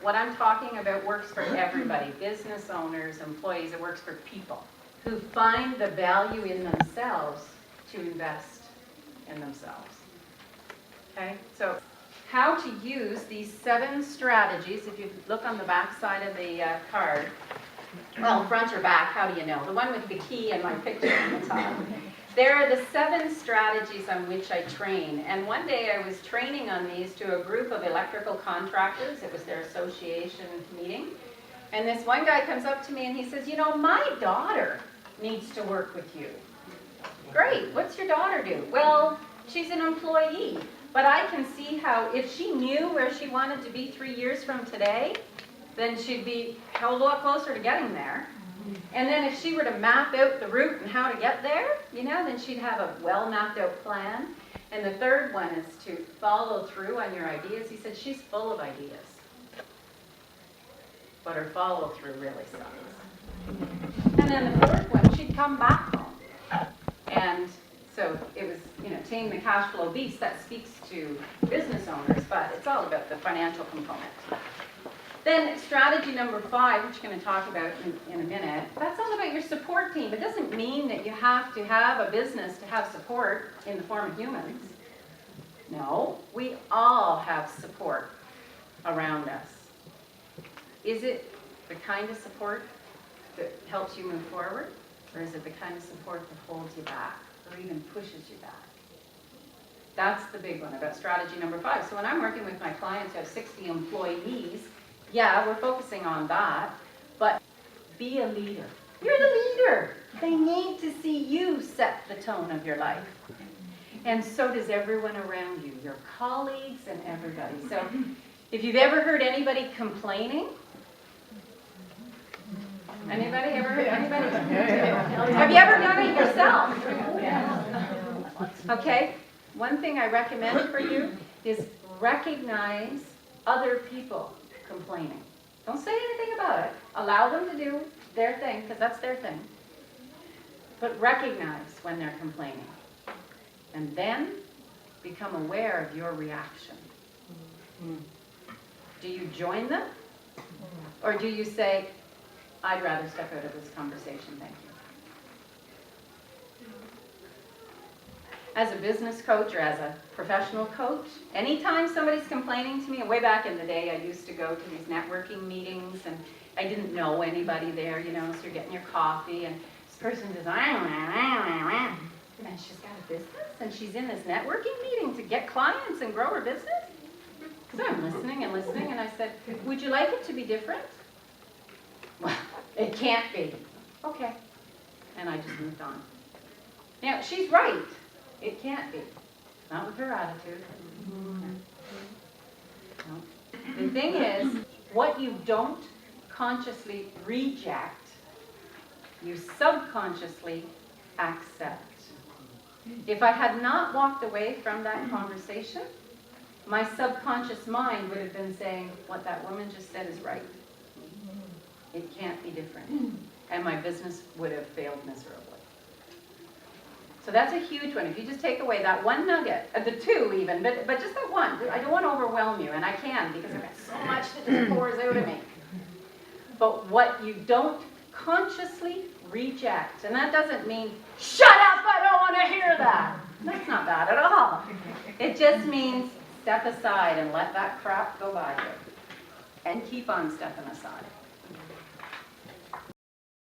what I'm talking about works for everybody, business owners, employees, it works for people who find the value in themselves to invest in themselves. Okay, so how to use these 7 strategies. If you look on the back side of the card, well, front or back, how do you know? The one with the key and my picture on the top. There are the 7 strategies on which I train. And one day I was training on these to a group of electrical contractors. It was their association meeting. And this one guy comes up to me and he says, you know, my daughter needs to work with you. Great, what's your daughter do? Well, she's an employee. But I can see how if she knew where she wanted to be 3 years from today, then she'd be a lot closer to getting there. And then if she were to map out the route and how to get there, you know, then she'd have a well mapped out plan. And the third one is to follow through on your ideas. He said she's full of ideas, but her follow through really sucks. And then the fourth one, she'd come back home. And so it was, you know, taming the cash flow beast. That speaks to business owners, but it's all about the financial component. Then strategy number 5, which we're going to talk about in a minute, that's all about your support team. It doesn't mean that you have to have a business to have support in the form of humans. No, we all have support around us. Is it the kind of support that helps you move forward? Or is it the kind of support that holds you back or even pushes you back? That's the big one about strategy number 5. So when I'm working with my clients who have 60 employees, yeah, we're focusing on that, but be a leader. You're the leader. They need to see you set the tone of your life. And so does everyone around you, your colleagues and everybody. So if you've ever heard anybody complaining, anybody ever heard anybody? Have you ever done it yourself? Okay, one thing I recommend for you is recognize other people complaining. Don't say anything about it. Allow them to do their thing, because that's their thing. But recognize when they're complaining. And then become aware of your reaction. Do you join them? Or do you say, I'd rather step out of this conversation, thank you. As a business coach or as a professional coach, anytime somebody's complaining to me, and way back in the day I used to go to these networking meetings and I didn't know anybody there, you know, so you're getting your coffee and this person just, and she's got a business and she's in this networking meeting to get clients and grow her business? So I'm listening and listening and I said, would you like it to be different? Well, it can't be. Okay. And I just moved on. Now, she's right. It can't be. Not with her attitude. No. The thing is, what you don't consciously reject, you subconsciously accept. If I had not walked away from that conversation, my subconscious mind would have been saying, what that woman just said is right. It can't be different. And my business would have failed miserably. So that's a huge one. If you just take away that one nugget, the 2 even, but just that one. I don't want to overwhelm you, and I can because I've got so much that just pours out of me. But what you don't consciously reject, and that doesn't mean, shut up, I don't want to hear that. That's not bad at all. It just means step aside and let that crap go by you. And keep on stepping aside.